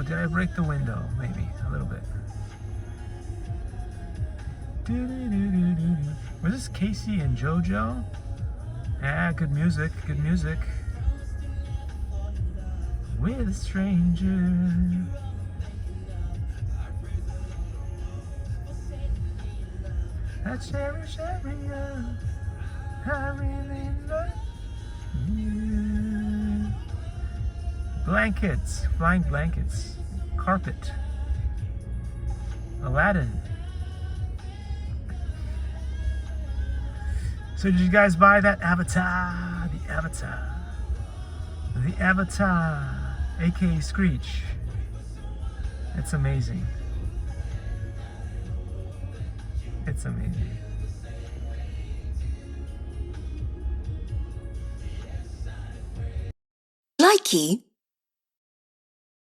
did I break the window? Maybe a little bit. Was this Casey and JoJo? Yeah, good music, good music. With a stranger. I cherish every hour. I really love you. Blankets, flying blankets, carpet, Aladdin. So did you guys buy that Avatar? The Avatar. The Avatar, aka Screech. It's amazing. It's amazing. Likey